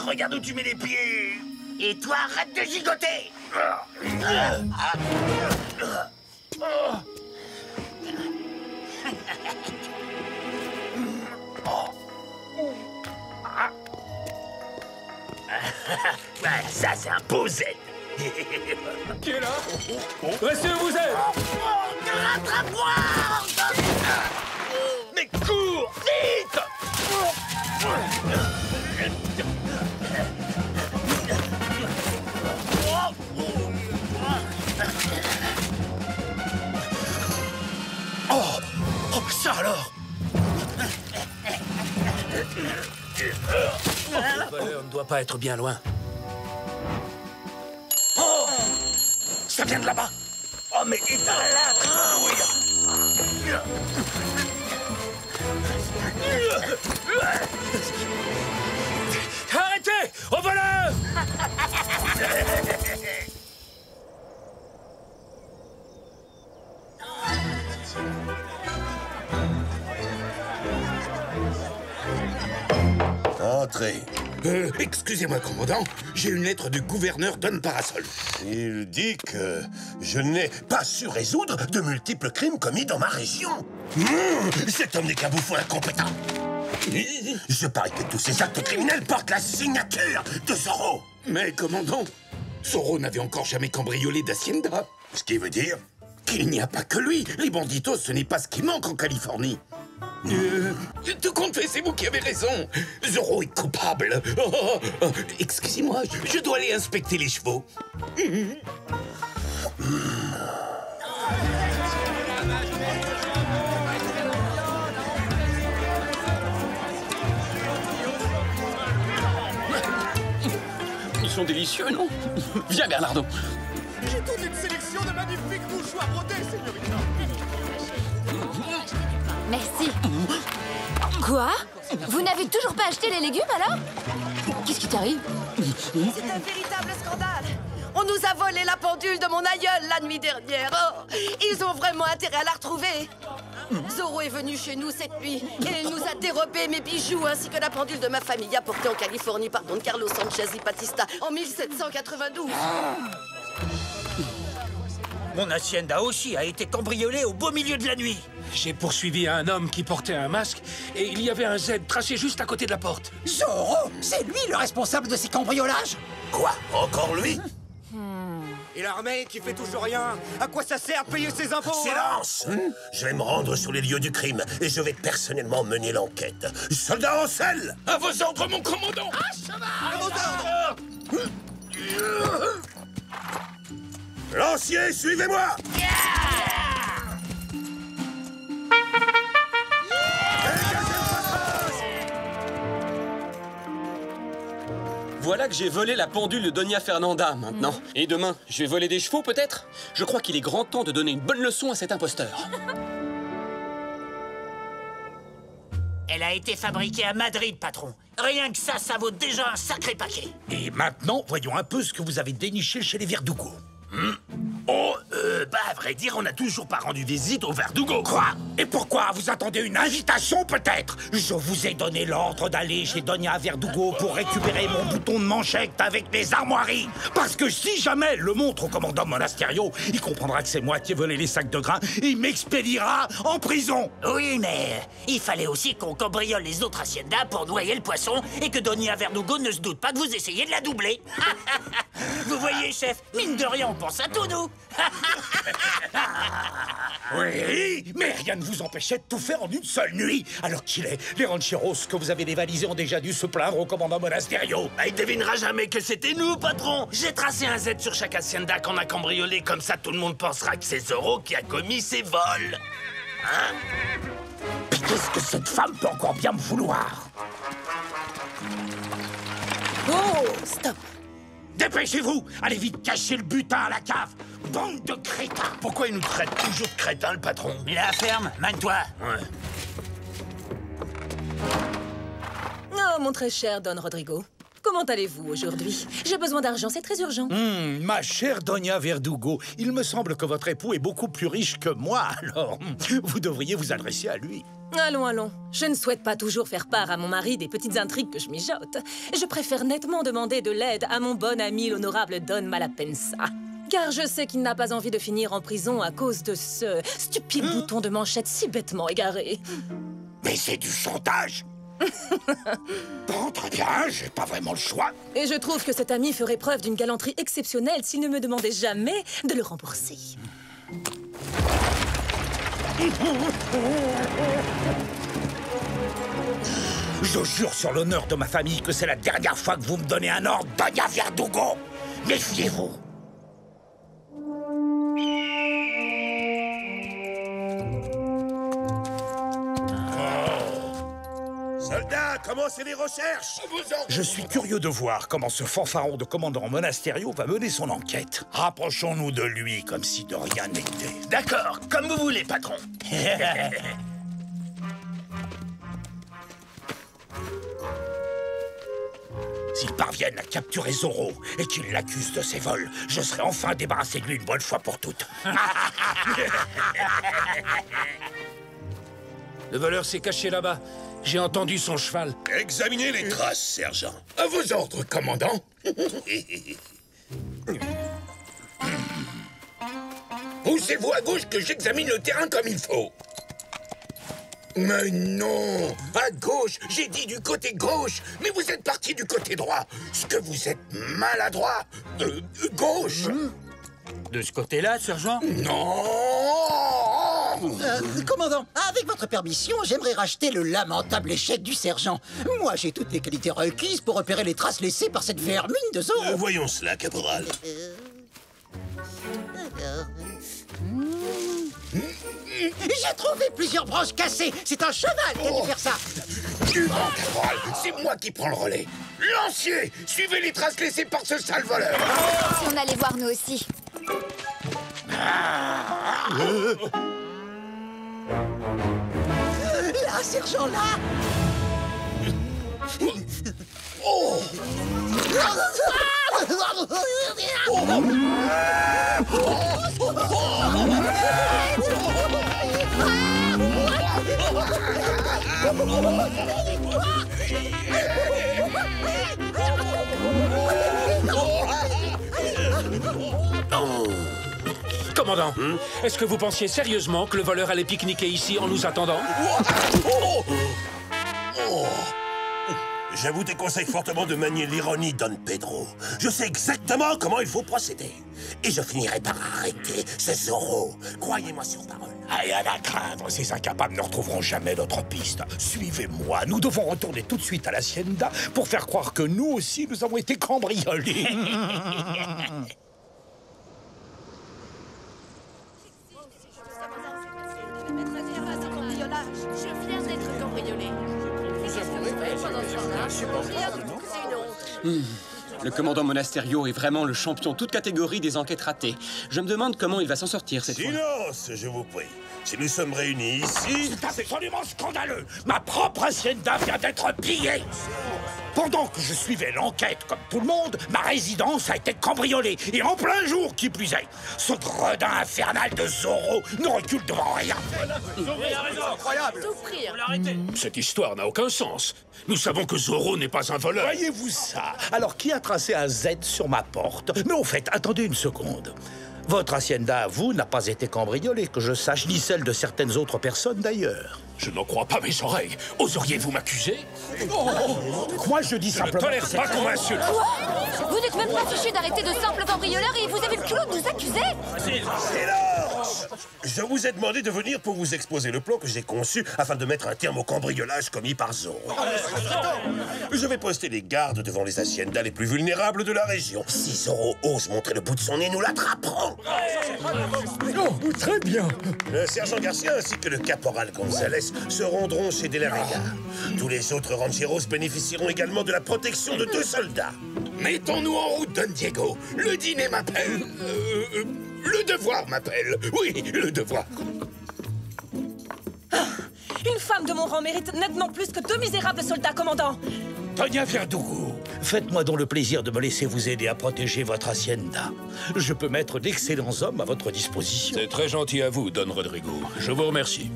Regarde où tu mets les pieds. Et toi, arrête de gigoter. Ça, c'est un beau Z. Qui est là? Monsieur, vous êtes? Rattrape-moi! Mais cours, vite! Oh, ça alors! Le voleur ne doit pas être bien loin. Oh! Ça vient de là-bas! Oh, mais éteins-la! Oui! Arrêtez! Au voleur! Entrez. Excusez-moi, commandant, j'ai une lettre du gouverneur Don Parasol. Il dit que je n'ai pas su résoudre de multiples crimes commis dans ma région. Cet homme n'est qu'un bouffon incompétent. Je parie que tous ces actes criminels portent la signature de Zorro. Mais, commandant, Zorro n'avait encore jamais cambriolé d'hacienda. Ce qui veut dire... qu'il n'y a pas que lui. Les banditos, ce n'est pas ce qui manque en Californie. Tout compte fait, c'est vous qui avez raison. Zorro est coupable. Excusez-moi, je dois aller inspecter les chevaux. Ils sont délicieux, non? Viens, Bernardo. J'ai toute une sélection de magnifiques mouchoirs brodés, señorita. Merci. Quoi? Vous n'avez toujours pas acheté les légumes, alors? Qu'est-ce qui t'arrive? C'est un véritable scandale. On nous a volé la pendule de mon aïeul la nuit dernière. Oh, ils ont vraiment intérêt à la retrouver. Zorro est venu chez nous cette nuit et il nous a dérobé mes bijoux ainsi que la pendule de ma famille apportée en Californie par Don Carlos Sanchez y Batista en 1792. Mon hacienda aussi a été cambriolée au beau milieu de la nuit. J'ai poursuivi un homme qui portait un masque et il y avait un Z tracé juste à côté de la porte. Zorro, c'est lui le responsable de ces cambriolages. Quoi? Encore lui? Et l'armée qui fait toujours rien. À quoi ça sert de payer ses impôts? Silence! Je vais me rendre sur les lieux du crime et je vais personnellement mener l'enquête. Soldats en selle! À vos ordres, mon commandant! À vos ordres. Lancier, suivez-moi! Voilà que j'ai volé la pendule de Doña Fernanda, maintenant. Et demain, je vais voler des chevaux, peut-être? Je crois qu'il est grand temps de donner une bonne leçon à cet imposteur. Elle a été fabriquée à Madrid, patron. Rien que ça vaut déjà un sacré paquet. Et maintenant, voyons un peu ce que vous avez déniché chez les Verdugo. À vrai dire, on n'a toujours pas rendu visite au Verdugo. Quoi? Et pourquoi? Vous attendez une invitation, peut-être? Je vous ai donné l'ordre d'aller chez Doña Verdugo pour récupérer mon bouton de manchette avec mes armoiries. Parce que si jamais elle le montre au commandant Monasterio, il comprendra que c'est moi qui ai volé les sacs de grains et il m'expédiera en prison. Oui, mais il fallait aussi qu'on cambriole les autres haciendas pour noyer le poisson et que Doña Verdugo ne se doute pas que vous essayez de la doubler. Vous voyez, chef, mine de rien, on pense à tout, nous. Oui, mais rien ne vous empêchait de tout faire en une seule nuit. Alors qu'il est, les rancheros que vous avez dévalisés ont déjà dû se plaindre au commandant Monasterio. Il devinera jamais que c'était nous, patron. J'ai tracé un Z sur chaque hacienda qu'on a cambriolé, comme ça tout le monde pensera que c'est Zorro qui a commis ces vols. Hein? Puis qu'est-ce que cette femme peut encore bien me vouloir? Oh, stop. Dépêchez-vous! Allez vite cacher le butin à la cave! Bande de crétins! Pourquoi il nous traite toujours de crétins, le patron? Il est à la ferme, mène-toi. Ouais. Oh, mon très cher Don Rodrigo. Comment allez-vous aujourd'hui? J'ai besoin d'argent, c'est très urgent. Ma chère Doña Verdugo, il me semble que votre époux est beaucoup plus riche que moi, alors vous devriez vous adresser à lui. Allons, allons. Je ne souhaite pas toujours faire part à mon mari des petites intrigues que je mijote. Je préfère nettement demander de l'aide à mon bon ami l'honorable Don Malapensa. Car je sais qu'il n'a pas envie de finir en prison à cause de ce stupide bouton de manchette si bêtement égaré. Mais c'est du chantage. Bon, très bien, j'ai pas vraiment le choix. Et je trouve que cet ami ferait preuve d'une galanterie exceptionnelle s'il ne me demandait jamais de le rembourser. Je jure sur l'honneur de ma famille que c'est la dernière fois que vous me donnez un ordre, Doña Verdugo. Méfiez-vous. Soldats, commencez les recherches. Je suis curieux de voir comment ce fanfaron de commandant Monasterio va mener son enquête. Rapprochons-nous de lui comme si de rien n'était. D'accord, comme vous voulez, patron. S'ils parviennent à capturer Zorro et qu'ils l'accusent de ses vols, je serai enfin débarrassé de lui une bonne fois pour toutes. Le voleur s'est caché là-bas. J'ai entendu son cheval. Examinez les traces, sergent. À vos ordres, commandant. Poussez-vous à gauche que j'examine le terrain comme il faut. Mais non, à gauche, j'ai dit du côté gauche, mais vous êtes parti du côté droit. Ce que vous êtes maladroit. Gauche. De ce côté-là, sergent? Non. Commandant, avec votre permission, j'aimerais racheter le lamentable échec du sergent. Moi, j'ai toutes les qualités requises pour repérer les traces laissées par cette vermine de Zorro. Voyons cela, caporal. J'ai trouvé plusieurs branches cassées. C'est un cheval qui a dû faire ça. Du vent, caporal. C'est moi qui prends le relais. Lancier, suivez les traces laissées par ce sale voleur. Si on allait voir nous aussi. Là, sergent, là. Oh. Commandant, est-ce que vous pensiez sérieusement que le voleur allait pique-niquer ici en nous attendant? Je vous déconseille fortement de manier l'ironie, Don Pedro. Je sais exactement comment il faut procéder. Et je finirai par arrêter ce Zorro. Croyez-moi sur parole. Rien à craindre, ces incapables ne retrouveront jamais notre piste. Suivez-moi, nous devons retourner tout de suite à l'hacienda pour faire croire que nous aussi, nous avons été cambriolés. Je viens d'être cambriolé. Le commandant Monasterio est vraiment le champion toute catégorie des enquêtes ratées. Je me demande comment il va s'en sortir cette fois. Silence, je vous prie. Si nous sommes réunis ici... C'est absolument scandaleux. Ma propre hacienda vient d'être pillée. Pendant que je suivais l'enquête comme tout le monde, ma résidence a été cambriolée. Et en plein jour, qui plus est. Ce gredin infernal de Zorro ne recule devant rien. Incroyable. Cette histoire n'a aucun sens. Nous savons que Zorro n'est pas un voleur. Voyez-vous ça? Alors, qui a tracé un Z sur ma porte? Mais au fait, attendez une seconde. Votre hacienda à vous n'a pas été cambriolée, que je sache, ni celle de certaines autres personnes d'ailleurs. Je n'en crois pas mes oreilles. Oseriez-vous m'accuser? Moi, je dis Je ne simplement... tolère pas qu'on m'insulte. Vous n'êtes même pas fichu d'arrêter de simples cambrioleurs et vous avez le culot de nous accuser? Silence! Je vous ai demandé de venir pour vous exposer le plan que j'ai conçu afin de mettre un terme au cambriolage commis par Zorro. Je vais poster les gardes devant les haciendas les plus vulnérables de la région. Si Zorro ose montrer le bout de son nez, nous l'attraperons. Oh, très bien. Le sergent Garcia ainsi que le caporal Gonzalez se rendront chez De la Vega. Tous les autres rancheros bénéficieront également de la protection de 2 soldats. Mettons-nous en route, Don Diego. Le dîner m'appelle. Le devoir m'appelle. Oui, le devoir. Une femme de mon rang mérite nettement plus que 2 misérables soldats, commandant. Doña Verdugo, faites-moi donc le plaisir de me laisser vous aider à protéger votre hacienda. Je peux mettre d'excellents hommes à votre disposition. C'est très gentil à vous, Don Rodrigo. Je vous remercie.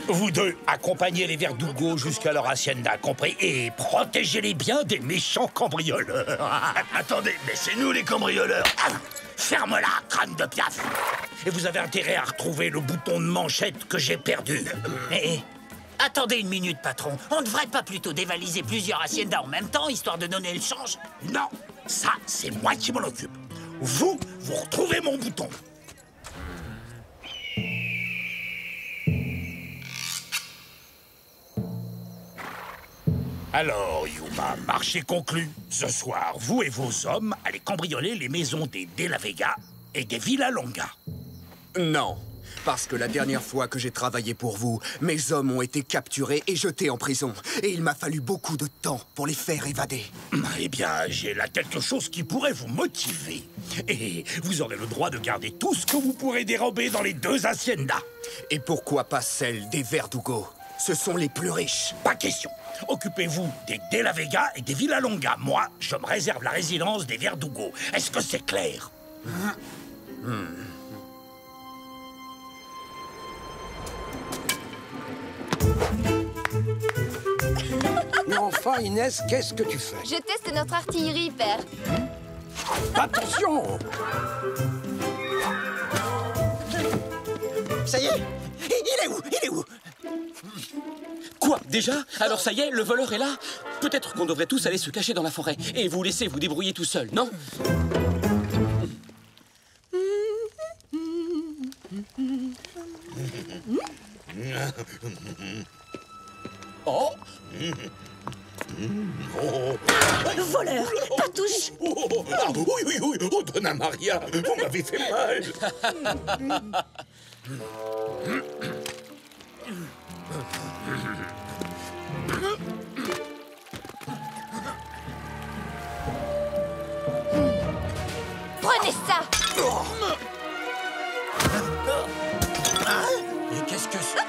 Vous deux, accompagnez les Verdugo jusqu'à leur hacienda, compris? Et protégez-les bien des méchants cambrioleurs. Attendez, mais c'est nous les cambrioleurs. Ferme-la, crâne de piaf. Et vous avez intérêt à retrouver le bouton de manchette que j'ai perdu. Attendez une minute, patron. On ne devrait pas plutôt dévaliser plusieurs haciendas en même temps, histoire de donner le change? Non, ça, c'est moi qui m'en occupe. Vous retrouvez mon bouton. Alors, Yuma, marché conclu. Ce soir, vous et vos hommes allez cambrioler les maisons des De La Vega et des Villalonga. Non, parce que la dernière fois que j'ai travaillé pour vous, mes hommes ont été capturés et jetés en prison. Et il m'a fallu beaucoup de temps pour les faire évader. Eh bien, j'ai là quelque chose qui pourrait vous motiver. Et vous aurez le droit de garder tout ce que vous pourrez dérober dans les deux haciendas. Et pourquoi pas celle des Verdugo? Ce sont les plus riches. Pas question. Occupez-vous des De La Vega et des Villalonga. Moi, je me réserve la résidence des Verdugo. Est-ce que c'est clair? Mais enfin, Inès, qu'est-ce que tu fais? Je teste notre artillerie, père. Attention! Ça y est? Il est où? Il est où? Quoi? Déjà? Alors ça y est, le voleur est là? Peut-être qu'on devrait tous aller se cacher dans la forêt et vous laisser vous débrouiller tout seul, non? Oh! Voleur! Patouche! Oui, oh, Donna Maria, vous m'avez fait mal. Prenez ça! Et qu'est-ce que c'est?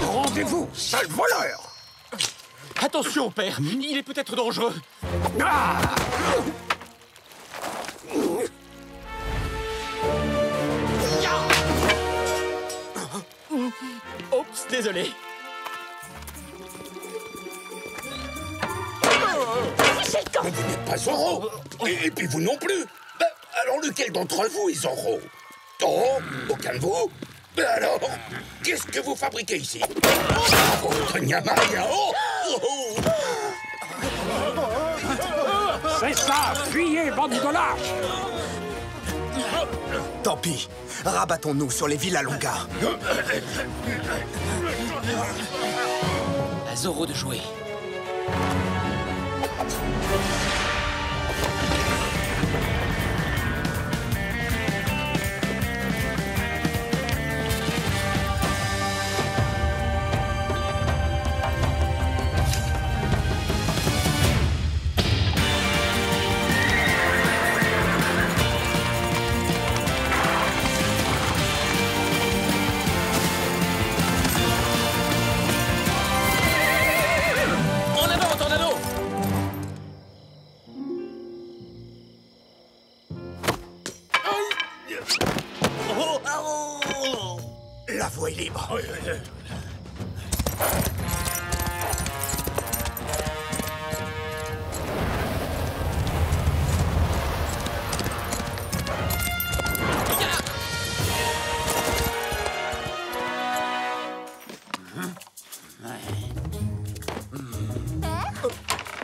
Rendez-vous, sale voleur! Attention, père! Il est peut-être dangereux! Oups, désolé! Vous n'êtes pas Zorro. Et puis vous non plus. Alors lequel d'entre vous est Zorro? Oh, aucun de vous? Alors, qu'est-ce que vous fabriquez ici? Oh, Doña Maria! C'est ça! Fuyez, bande de lâches! Tant pis, rabattons-nous sur les Villalonga. À Zorro de jouer. La voie est libre.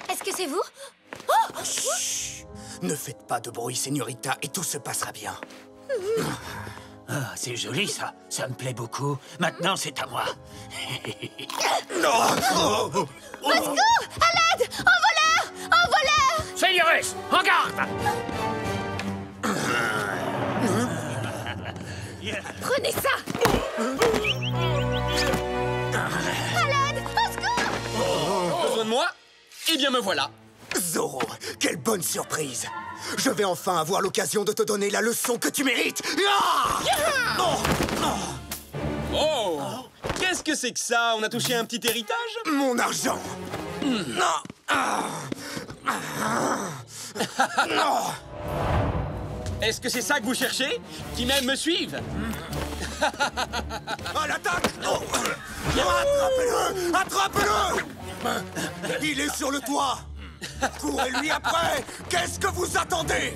Est-ce que c'est vous? Chut! Ne faites pas de bruit, señorita, et tout se passera bien. Ah, c'est joli, ça. Ça me plaît beaucoup. Maintenant, c'est à moi. Au secours! À l'aide! Un voleur! Un voleur! Señores, en garde! Prenez ça! À l'aide! Au secours! Eh bien, me voilà. Zorro, quelle bonne surprise! Je vais enfin avoir l'occasion de te donner la leçon que tu mérites! Ah! Oh! Qu'est-ce que c'est que ça? On a touché un petit héritage? Mon argent! Non! Non! Est-ce que c'est ça que vous cherchez? Qui même me suivent? À l'attaque! Oh. Attrapez-le! Attrapez-le! Il est sur le toit! Courez-lui après! Qu'est-ce que vous attendez?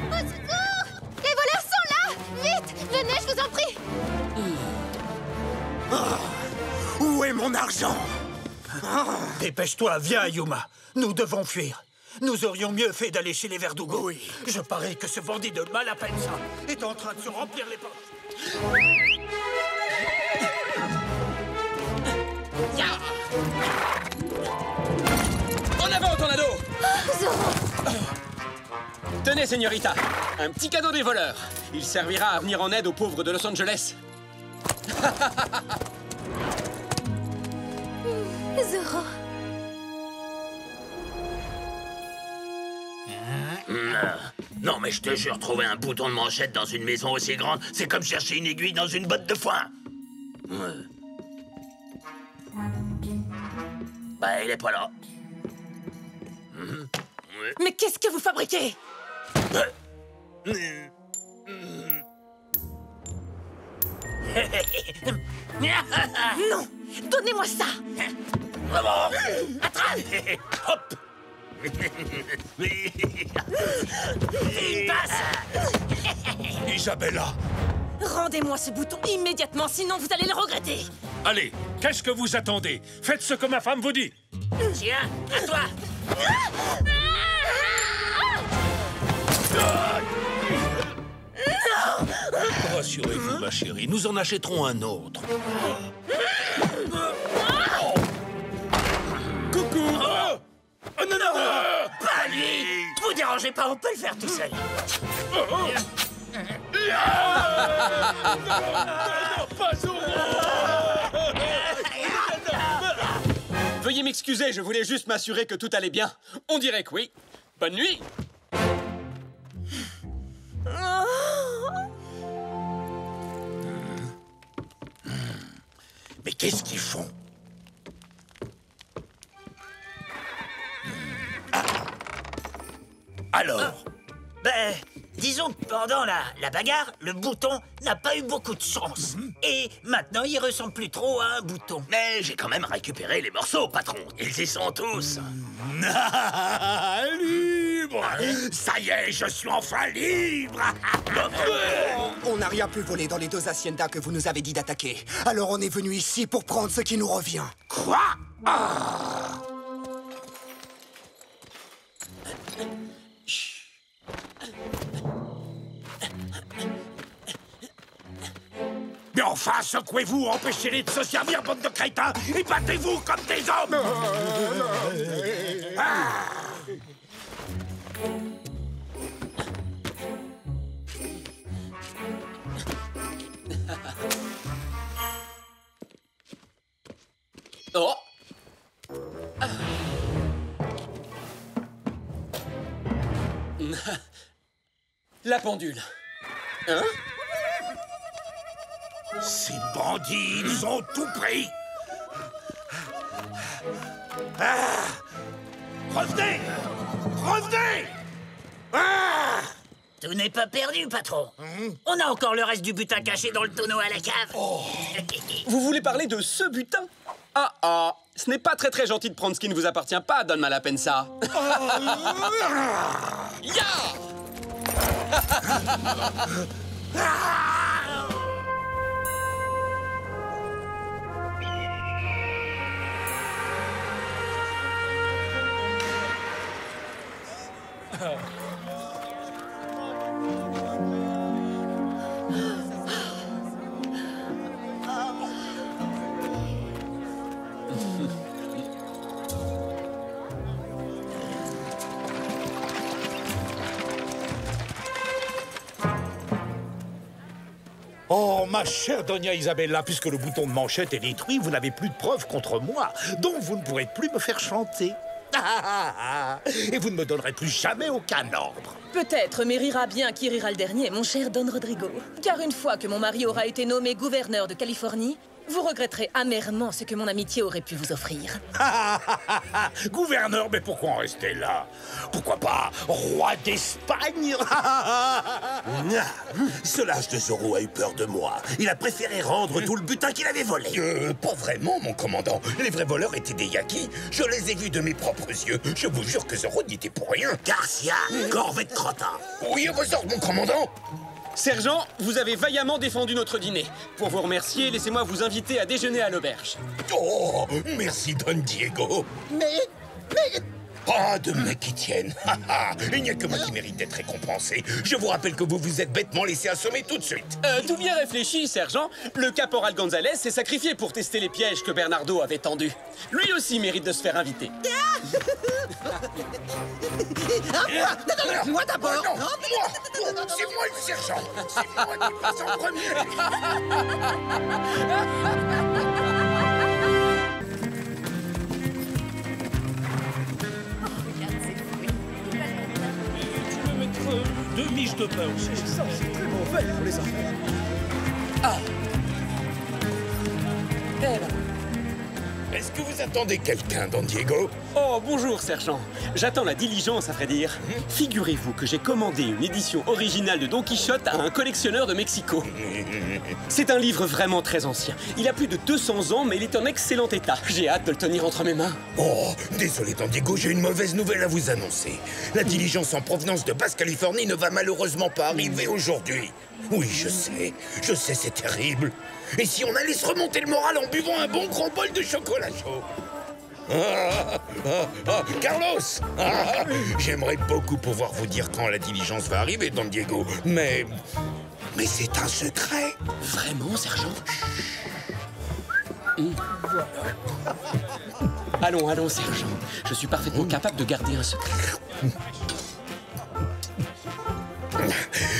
Au secours! Les voleurs sont là! Vite! Venez, je vous en prie! Où est mon argent? Dépêche-toi, viens, Yuma. Nous devons fuir. Nous aurions mieux fait d'aller chez les Verdugo. Oui. Je parie que ce bandit de Malapensa est en train de se remplir les poches. En avant, Tornado! Zorro! Tenez, señorita, un petit cadeau des voleurs. Il servira à venir en aide aux pauvres de Los Angeles. Zorro! Non, mais je te jure, trouver un bouton de manchette dans une maison aussi grande, c'est comme chercher une aiguille dans une botte de foin. Bah, il est pas là. Mais qu'est-ce que vous fabriquez? Non! Donnez-moi ça! Attrape! Hop! Il passe! Isabella! Rendez-moi ce bouton immédiatement, sinon vous allez le regretter! Allez, qu'est-ce que vous attendez? Faites ce que ma femme vous dit. Tiens, à toi! Rassurez-vous, ma chérie, nous en achèterons un autre. Coucou! Oh non, non, non! Pas lui! Vous dérangez pas, on peut le faire tout seul. Veuillez m'excuser, je voulais juste m'assurer que tout allait bien. On dirait que oui. Bonne nuit! Mais qu'est-ce qu'ils font? Alors? Ben, disons que pendant la bagarre, le bouton n'a pas eu beaucoup de chance. Et maintenant, il ressemble plus trop à un bouton. Mais j'ai quand même récupéré les morceaux, patron. Ils y sont tous. Libre! Ça y est, je suis enfin libre! On n'a rien pu voler dans les deux haciendas que vous nous avez dit d'attaquer. Alors on est venu ici pour prendre ce qui nous revient. Quoi? Mais enfin, secouez-vous, empêchez-les de se servir, bande de crétins, et battez-vous comme des hommes! Oh! La pendule. Hein? Ces bandits, ils ont tout pris! Revenez! Revenez! Tout n'est pas perdu, patron. On a encore le reste du butin caché dans le tonneau à la cave. Vous voulez parler de ce butin? Ah, ce n'est pas très gentil de prendre ce qui ne vous appartient pas, Don Malapensa. Ya! Oh, ma chère Doña Isabella, puisque le bouton de manchette est détruit, vous n'avez plus de preuves contre moi. Donc vous ne pourrez plus me faire chanter. Et vous ne me donnerez plus jamais aucun ordre. Peut-être, mais rira bien qui rira le dernier, mon cher Don Rodrigo. Car une fois que mon mari aura été nommé gouverneur de Californie, vous regretterez amèrement ce que mon amitié aurait pu vous offrir. Gouverneur, mais pourquoi en rester là? Pourquoi pas roi d'Espagne? Ce lâche de Zorro a eu peur de moi. Il a préféré rendre tout le butin qu'il avait volé. Pas vraiment, mon commandant. Les vrais voleurs étaient des Yakis. Je les ai vus de mes propres yeux. Je vous jure que Zorro n'y était pour rien. Garcia, corvée de crottin. Oui, à vos ordres, mon commandant. Sergent, vous avez vaillamment défendu notre dîner. Pour vous remercier, laissez-moi vous inviter à déjeuner à l'auberge. Oh, merci, Don Diego. Mais... Pas de mecs qui tiennent. Il n'y a que moi qui mérite d'être récompensé. Je vous rappelle que vous vous êtes bêtement laissé assommer tout de suite. Tout bien réfléchi, sergent. Le caporal Gonzalez s'est sacrifié pour tester les pièges que Bernardo avait tendus. Lui aussi mérite de se faire inviter. Moi d'abord. Non, moi. C'est moi le sergent. C'est moi qui passe en premier. Deux miches de pain aussi. Ça, c'est très mauvais pour les affaires. Ah. Est-ce que vous attendez quelqu'un, Don Diego? Oh, bonjour, sergent. J'attends la diligence, à vrai dire. Figurez-vous que j'ai commandé une édition originale de Don Quichotte à un collectionneur de Mexico. C'est un livre vraiment très ancien. Il a plus de 200 ans, mais il est en excellent état. J'ai hâte de le tenir entre mes mains. Oh, désolé, Don Diego, j'ai une mauvaise nouvelle à vous annoncer. La diligence en provenance de Basse-Californie ne va malheureusement pas arriver aujourd'hui. Oui, je sais, c'est terrible. Et si on allait se remonter le moral en buvant un bon gros bol de chocolat chaud? Carlos, j'aimerais beaucoup pouvoir vous dire quand la diligence va arriver, Don Diego, mais c'est un secret. Vraiment, sergent? Allons, sergent. Je suis parfaitement capable de garder un secret.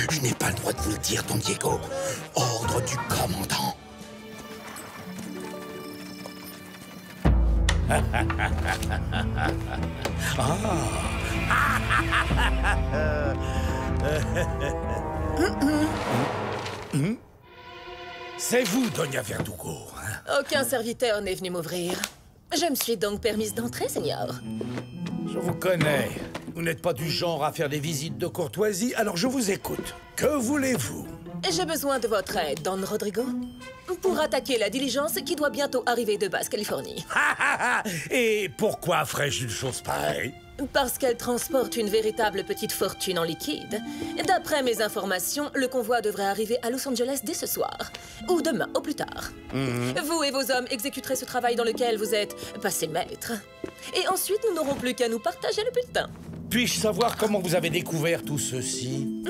Je n'ai pas le droit de vous le dire, Don Diego. Ordre du commandant. C'est vous, Doña Verdugo. Aucun serviteur n'est venu m'ouvrir. Je me suis donc permise d'entrer, Seigneur. Je vous connais. Vous n'êtes pas du genre à faire des visites de courtoisie, alors je vous écoute. Que voulez-vous? J'ai besoin de votre aide, Don Rodrigo, pour attaquer la diligence qui doit bientôt arriver de Basse-Californie. Et pourquoi ferais-je une chose pareille? Parce qu'elle transporte une véritable petite fortune en liquide. D'après mes informations, le convoi devrait arriver à Los Angeles dès ce soir. Ou demain, au plus tard. Vous et vos hommes exécuterez ce travail dans lequel vous êtes passé maître. Et ensuite, nous n'aurons plus qu'à nous partager le butin. Puis-je savoir comment vous avez découvert tout ceci?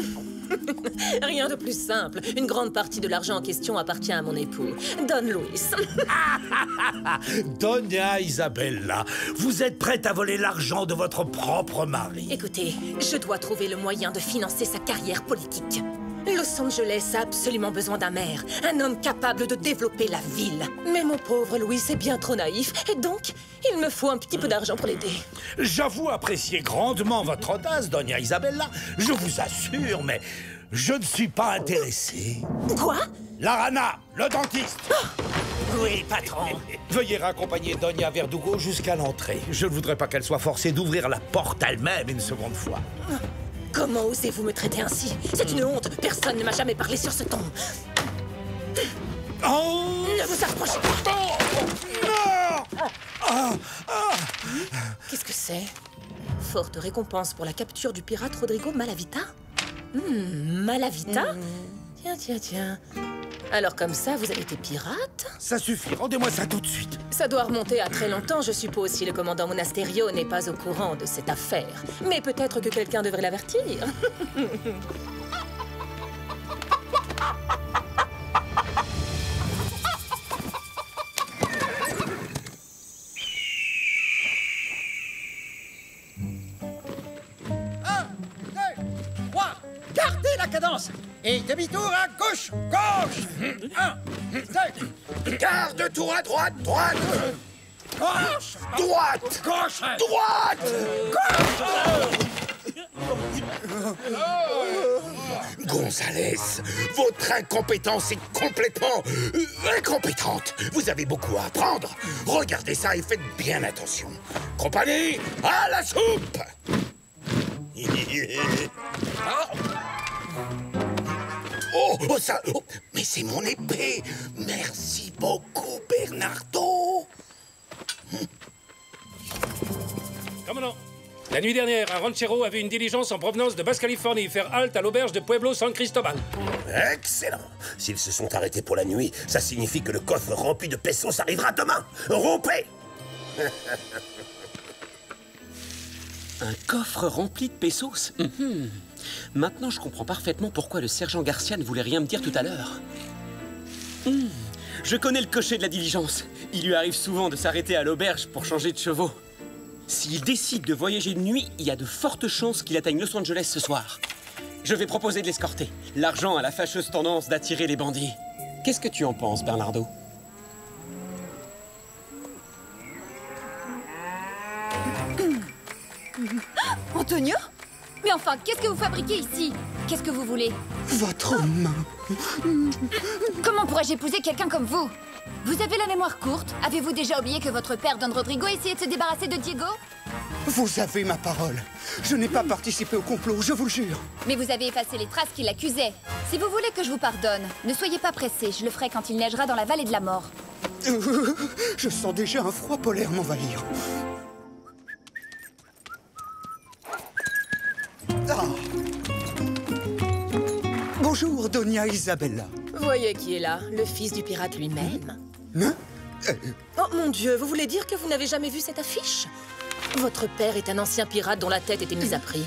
Rien de plus simple. Une grande partie de l'argent en question appartient à mon époux, Don Luis. Doña Isabella, vous êtes prête à voler l'argent de votre propre mari. Écoutez, je dois trouver le moyen de financer sa carrière politique. Los Angeles a absolument besoin d'un maire, un homme capable de développer la ville. Mais mon pauvre Louis est bien trop naïf, et donc, il me faut un petit peu d'argent pour l'aider. J'avoue apprécier grandement votre audace, Doña Isabella. Je vous assure, mais je ne suis pas intéressé. Quoi? Larana, le dentiste. Oui, patron. Veuillez raccompagner Doña Verdugo jusqu'à l'entrée. Je ne voudrais pas qu'elle soit forcée d'ouvrir la porte elle-même une seconde fois. Comment osez-vous me traiter ainsi? C'est une honte. Personne ne m'a jamais parlé sur ce ton. Oh! Ne vous approchez pas. Non! Qu'est-ce que c'est? Forte récompense pour la capture du pirate Rodrigo Malavita? Malavita? Tiens. Alors comme ça, vous avez été pirate? Ça suffit, rendez-moi ça tout de suite. Ça doit remonter à très longtemps, je suppose, si le commandant Monasterio n'est pas au courant de cette affaire. Mais peut-être que quelqu'un devrait l'avertir. Gardez la cadence. Et demi-tour à gauche, gauche. 1, 2. Quart de tour à droite, droite. Gauche! Droite! Gauche! Droite! Gonzalez, votre incompétence est complètement incompétente. Vous avez beaucoup à apprendre. Regardez ça et faites bien attention. Compagnie, à la soupe! Oh, ça... oh, mais c'est mon épée. Merci beaucoup, Bernardo. Commandant, la nuit dernière, un ranchero a vu une diligence en provenance de Basse-Californie faire halte à l'auberge de Pueblo San Cristobal. Excellent. S'ils se sont arrêtés pour la nuit, ça signifie que le coffre rempli de pesos arrivera demain. Rompez! Un coffre rempli de pesos. Maintenant, je comprends parfaitement pourquoi le sergent Garcia ne voulait rien me dire tout à l'heure. Je connais le cocher de la diligence. Il lui arrive souvent de s'arrêter à l'auberge pour changer de chevaux. S'il décide de voyager de nuit, il y a de fortes chances qu'il atteigne Los Angeles ce soir. Je vais proposer de l'escorter. L'argent a la fâcheuse tendance d'attirer les bandits. Qu'est-ce que tu en penses, Bernardo? Antonio? Mais enfin, qu'est-ce que vous fabriquez ici? Qu'est-ce que vous voulez? Votre main. Comment pourrais-je épouser quelqu'un comme vous? Vous avez la mémoire courte? Avez-vous déjà oublié que votre père, Don Rodrigo, essayait de se débarrasser de Diego? Vous avez ma parole. Je n'ai pas participé au complot, je vous le jure. Mais vous avez effacé les traces qui l'accusaient. Si vous voulez que je vous pardonne, ne soyez pas pressé, je le ferai quand il neigera dans la vallée de la mort. Je sens déjà un froid polaire m'envahir. Ah. Bonjour, Doña Isabella. Voyez qui est là, le fils du pirate lui-même. Hein? Oh mon Dieu, vous voulez dire que vous n'avez jamais vu cette affiche? Votre père est un ancien pirate dont la tête était mise à prix.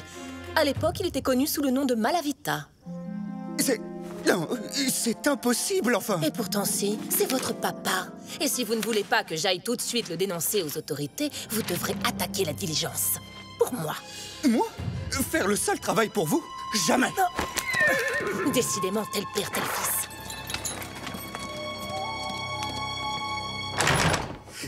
À l'époque, il était connu sous le nom de Malavita. Non, c'est impossible, enfin. Et pourtant si, c'est votre papa. Et si vous ne voulez pas que j'aille tout de suite le dénoncer aux autorités, vous devrez attaquer la diligence. Pour moi. Moi? Faire le sale travail pour vous? Jamais. Non. Décidément, tel père, tel fils.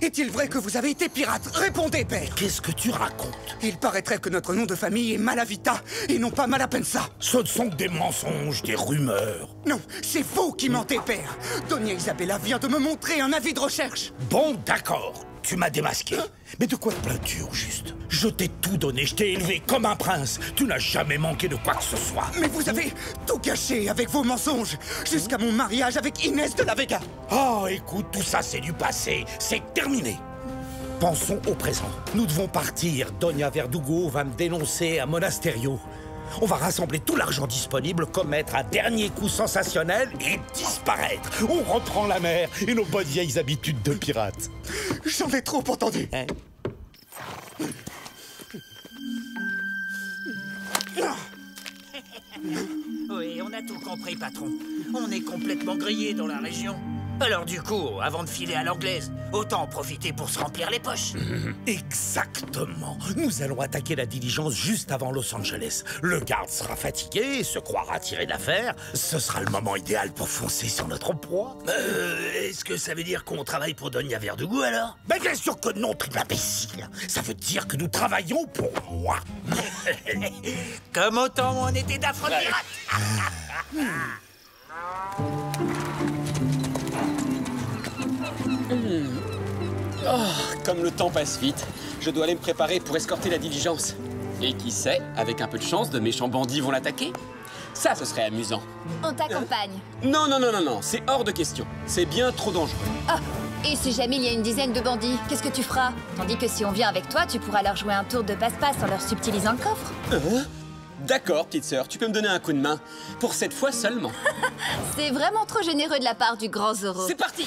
Est-il vrai que vous avez été pirate? Répondez, père. Qu'est-ce que tu racontes? Il paraîtrait que notre nom de famille est Malavita et non pas Malapensa. Ce ne sont que des mensonges, des rumeurs. Non, c'est vous qui mentez, père. Doña Isabella vient de me montrer un avis de recherche. Bon, d'accord. Tu m'as démasqué. Mais de quoi te plains-tu, au juste? Je t'ai tout donné, je t'ai élevé comme un prince. Tu n'as jamais manqué de quoi que ce soit. Mais vous avez tout gâché avec vos mensonges, jusqu'à mon mariage avec Inès de la Vega. Oh, écoute, tout ça c'est du passé, c'est terminé. Pensons au présent. Nous devons partir. Doña Verdugo va me dénoncer à Monasterio. On va rassembler tout l'argent disponible, commettre un dernier coup sensationnel et disparaître. On reprend la mer et nos bonnes vieilles habitudes de pirates. J'en ai trop entendu. Hein? Oui, on a tout compris, patron. On est complètement grillé dans la région. Alors du coup, avant de filer à l'anglaise, autant en profiter pour se remplir les poches. Exactement. Nous allons attaquer la diligence juste avant Los Angeles. Le garde sera fatigué, se croira tiré d'affaire. Ce sera le moment idéal pour foncer sur notre proie. Est-ce que ça veut dire qu'on travaille pour Doña Verdugo, alors? Mais bien sûr que non, triple imbécile. Ça veut dire que nous travaillons pour moi. Comme autant on était d'affreux pirates. Oh, comme le temps passe vite. Je dois aller me préparer pour escorter la diligence. Et qui sait, avec un peu de chance, de méchants bandits vont l'attaquer. Ça, ce serait amusant. On t'accompagne. Non, c'est hors de question. C'est bien trop dangereux. Ah, et si jamais il y a une dizaine de bandits, qu'est-ce que tu feras? Tandis que si on vient avec toi, tu pourras leur jouer un tour de passe-passe en leur subtilisant le coffre. D'accord, petite sœur, tu peux me donner un coup de main. Pour cette fois seulement. C'est vraiment trop généreux de la part du grand Zorro. C'est parti!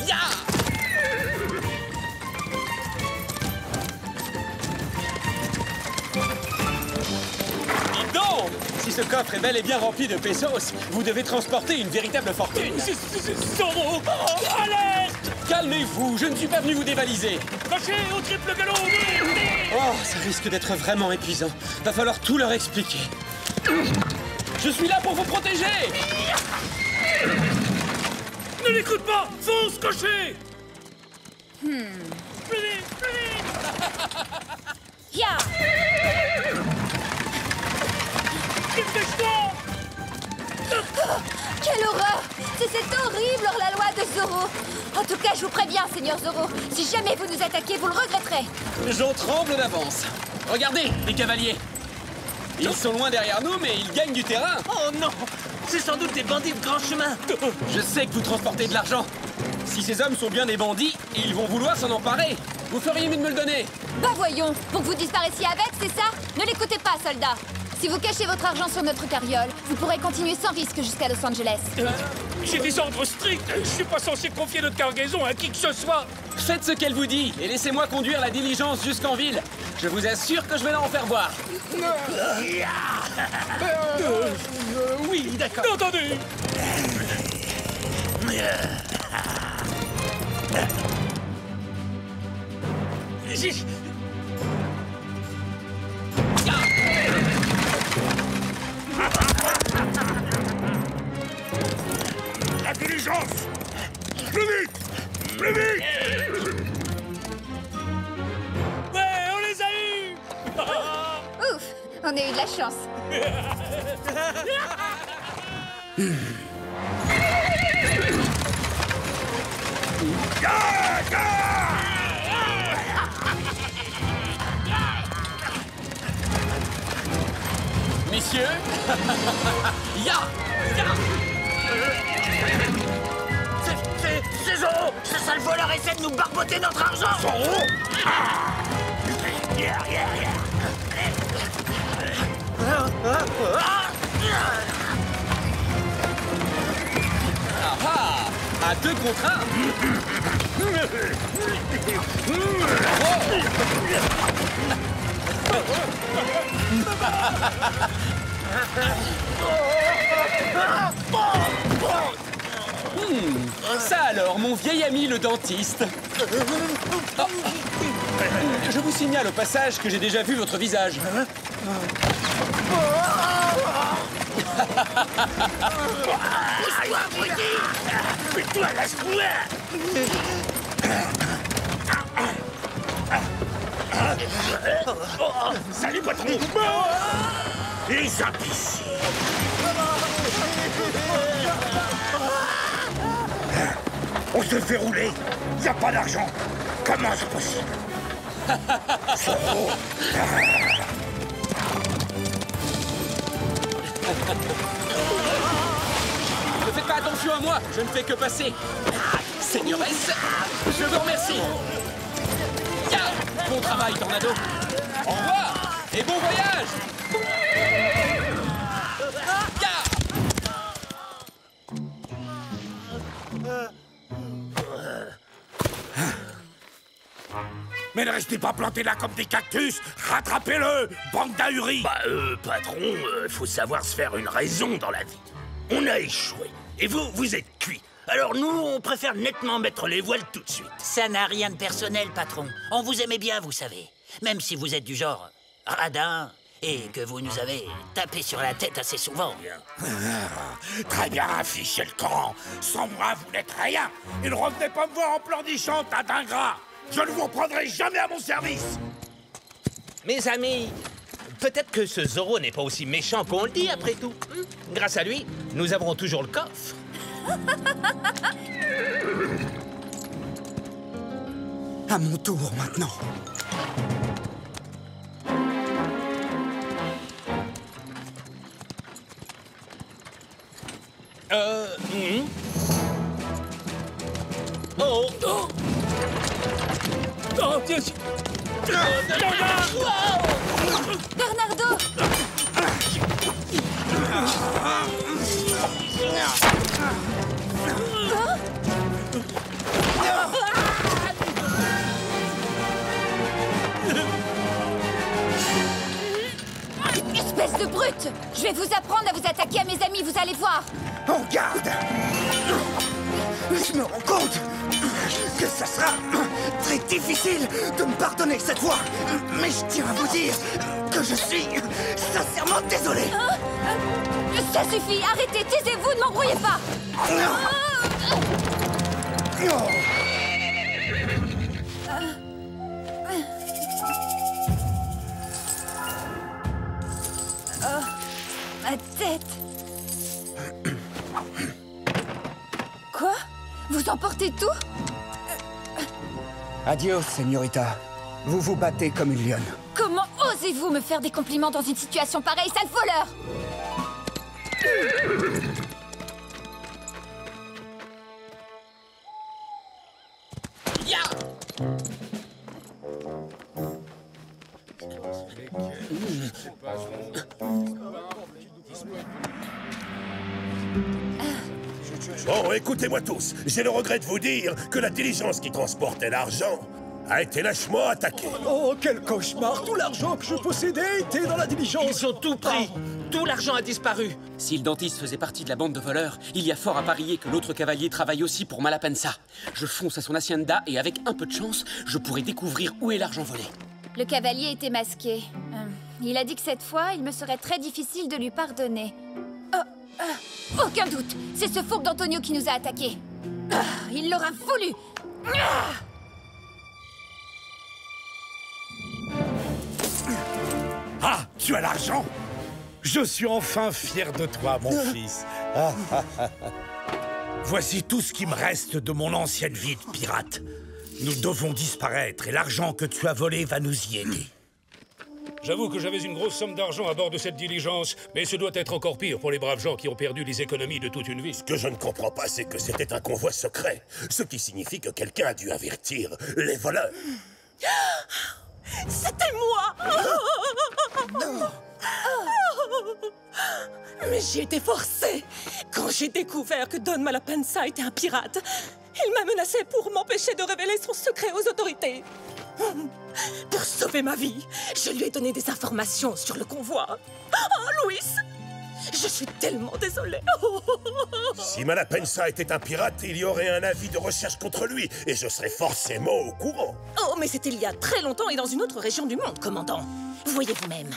Ya! Dites donc! Si ce coffre est bel et bien rempli de pesos, vous devez transporter une véritable fortune. Zoro! Oh, alerte! Calmez-vous, je ne suis pas venu vous dévaliser. Lâchez au triple galop! Oh, ça risque d'être vraiment épuisant. Va falloir tout leur expliquer. Je suis là pour vous protéger! Ne l'écoute pas! Fonce, cocher! Plus vite, plus vite! Ya! Dépêche-toi! Quelle horreur! C'est horrible hors-la-loi de Zoro! En tout cas, je vous préviens, Seigneur Zoro, si jamais vous nous attaquez, vous le regretterez! J'en tremble d'avance. Regardez, les cavaliers. Ils sont loin derrière nous, mais ils gagnent du terrain. Oh non! C'est sans doute des bandits de grand chemin. Je sais que vous transportez de l'argent. Si ces hommes sont bien des bandits, ils vont vouloir s'en emparer. Vous feriez mieux de me le donner. Bah voyons, pour que vous disparaissiez avec, c'est ça? Ne l'écoutez pas, soldat! Si vous cachez votre argent sur notre carriole, vous pourrez continuer sans risque jusqu'à Los Angeles. J'ai des ordres stricts. Je suis pas censé confier notre cargaison à qui que ce soit. Faites ce qu'elle vous dit et laissez-moi conduire la diligence jusqu'en ville. Je vous assure que je vais leur en faire voir. Oui, d'accord. Entendu. La diligence! Plus vite! Plus vite! Ouais, on les a eus. Ouf, on a eu de la chance. Messieurs, ya! C'est Zoro! Ce sale voleur essaie de nous barboter notre argent! Zoro! Ah, à 2 contre 1. Ça alors, mon vieil ami le dentiste. Oh. Je vous signale au passage que j'ai déjà vu votre visage. Pousse-toi, abruti! Fais-toi, lâche-moi! Salut, patron! Les imbéciles! On se fait rouler! Y a pas d'argent! Comment c'est possible? Zoro! Ne faites pas attention à moi, je ne fais que passer. Seigneuresse, je vous remercie. Ya! Bon travail, Tornado. Au revoir et bon voyage. Ya! Mais ne restez pas plantés là comme des cactus! Rattrapez-le, bande d'ahuris! Bah, patron, faut savoir se faire une raison dans la vie. On a échoué. Et vous, vous êtes cuits. Alors nous, on préfère nettement mettre les voiles tout de suite. Ça n'a rien de personnel, patron. On vous aimait bien, vous savez. Même si vous êtes du genre radin et que vous nous avez tapé sur la tête assez souvent. Très bien, fichez le camp. Sans moi, vous n'êtes rien. Et ne revenez pas me voir en pleurnichant, tas d'ingrat. Je ne vous reprendrai jamais à mon service. Mes amis, peut-être que ce Zoro n'est pas aussi méchant qu'on le dit, après tout. Grâce à lui, nous avons toujours le coffre. À mon tour, maintenant. Oh! Oh! Oh, tiens, Bernardo! Espèce de brute! Je vais vous apprendre à vous attaquer à mes amis, vous allez voir! En garde! Je me rends compte que ça sera très difficile de me pardonner cette fois. Mais je tiens à vous dire que je suis sincèrement désolé. Hein? Ça suffit, arrêtez, taisez-vous, ne m'embrouillez pas! Ma tête! Quoi? Vous emportez tout? Adios, señorita. Vous vous battez comme une lionne. Comment osez-vous me faire des compliments dans une situation pareille, sale voleur? Bon, écoutez-moi tous. J'ai le regret de vous dire que la diligence qui transportait l'argent a été lâchement attaquée. Oh, quel cauchemar! Tout l'argent que je possédais était dans la diligence. Ils ont tout pris. Tout l'argent a disparu. Si le dentiste faisait partie de la bande de voleurs, il y a fort à parier que l'autre cavalier travaille aussi pour Malapensa. Je fonce à son hacienda et avec un peu de chance, je pourrai découvrir où est l'argent volé. Le cavalier était masqué. Il a dit que cette fois, il me serait très difficile de lui pardonner. Aucun doute, c'est ce fourbe d'Antonio qui nous a attaqués. Il l'aura voulu. Ah, tu as l'argent? Je suis enfin fier de toi, mon fils. Voici tout ce qui me reste de mon ancienne vie de pirate. Nous devons disparaître et l'argent que tu as volé va nous y aider. J'avoue que j'avais une grosse somme d'argent à bord de cette diligence, mais ce doit être encore pire pour les braves gens qui ont perdu les économies de toute une vie. Ce que je ne comprends pas, c'est que c'était un convoi secret. Ce qui signifie que quelqu'un a dû avertir les voleurs. C'était moi! Mais j'y étais forcée! Quand j'ai découvert que Don Malapensa était un pirate, il m'a menacé pour m'empêcher de révéler son secret aux autorités. Pour sauver ma vie, je lui ai donné des informations sur le convoi. Oh, Luis! Je suis tellement désolée. Si Malapensa était un pirate, il y aurait un avis de recherche contre lui, et je serais forcément au courant. Oh, mais c'était il y a très longtemps et dans une autre région du monde, commandant. Voyez vous-même.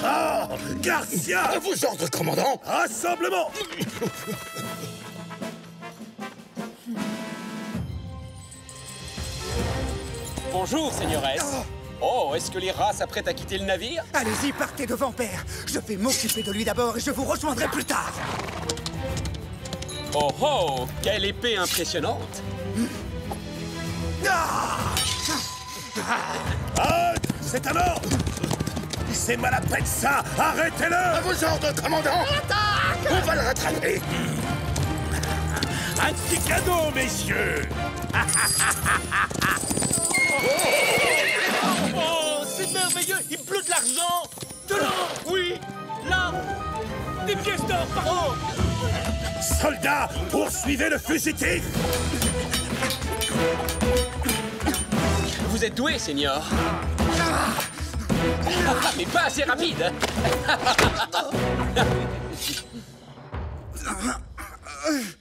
Ah! Garcia! À vos ordres, commandant! Rassemblement! Bonjour, seigneuresse. Oh, est-ce que les rats s'apprêtent à quitter le navire? Allez-y, partez devant, père. Je vais m'occuper de lui d'abord et je vous rejoindrai plus tard. Oh oh, quelle épée impressionnante! Ah! C'est un ordre! C'est Malapensa! Arrêtez-le! À vos ordres, commandant! On va le rattraper! Un petit cadeau, messieurs! Oh, c'est merveilleux! Il pleut de l'argent! De l'or! Oui! Là! Des pièces d'or, pardon! Soldats, poursuivez le fugitif! Vous êtes doué, seigneur. Mais pas assez rapide.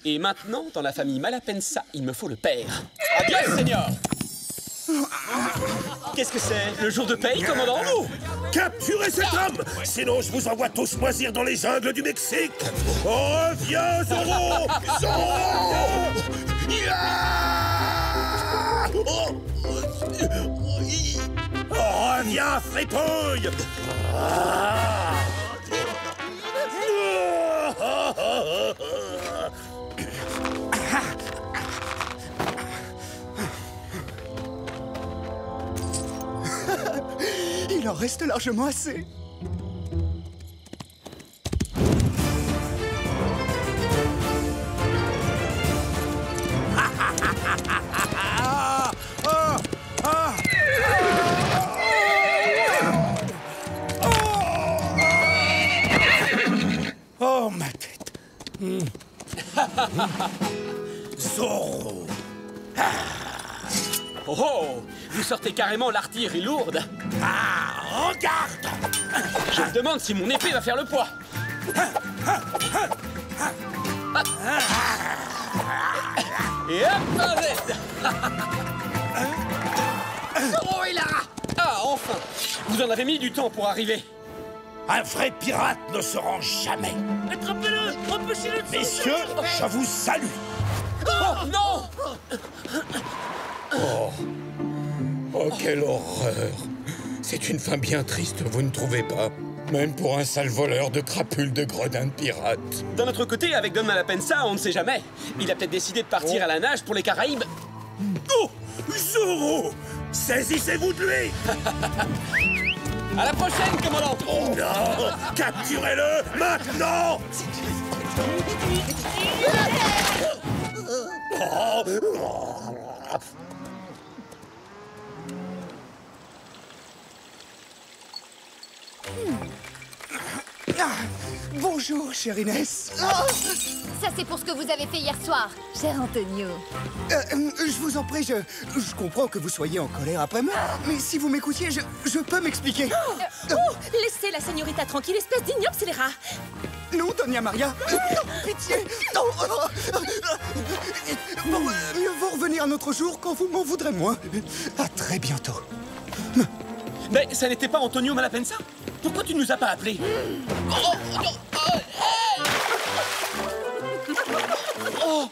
Et maintenant, dans la famille Malapensa, il me faut le père. Adieu, seigneur. Qu'est-ce que c'est? Le jour de paye, commandant? Capturez cet homme! Sinon, je vous envoie tous moisir dans les jungles du Mexique! Reviens, Zorro! Zorro! Reviens, fripouille! Il en reste largement assez. Zorro. Oh oh, vous sortez carrément l'artillerie lourde. Ah, regarde. Je me demande si mon épée va faire le poids. Et hop, un Z. Zorro est là. Ah, enfin. Vous en avez mis du temps pour arriver. Un vrai pirate ne se rend jamais. Attrapez-le! Empêchez-le de Messieurs, je vous salue. Oh, non! Oh, quelle horreur. C'est une fin bien triste, vous ne trouvez pas? Même pour un sale voleur de crapules de gredins de pirates. D'un autre côté, avec Don Malapensa, on ne sait jamais. Il a peut-être décidé de partir à la nage pour les Caraïbes. Oh, Zorro! Saisissez-vous de lui! À la prochaine, commandant! Oh non! Capturez-le maintenant! Bonjour, chère Inès. Ça, c'est pour ce que vous avez fait hier soir, cher Antonio. Je vous en prie, je comprends que vous soyez en colère après moi, mais si vous m'écoutiez, je peux m'expliquer. Laissez la señorita tranquille, espèce d'ignoble scélérat. Non, Doña Maria. Pitié. Non. Bon, mieux vaut revenir un autre jour quand vous m'en voudrez moins. À très bientôt. Mais ça n'était pas Antonio Malapensa? Pourquoi tu ne nous as pas appelés? Oh, non. Oh.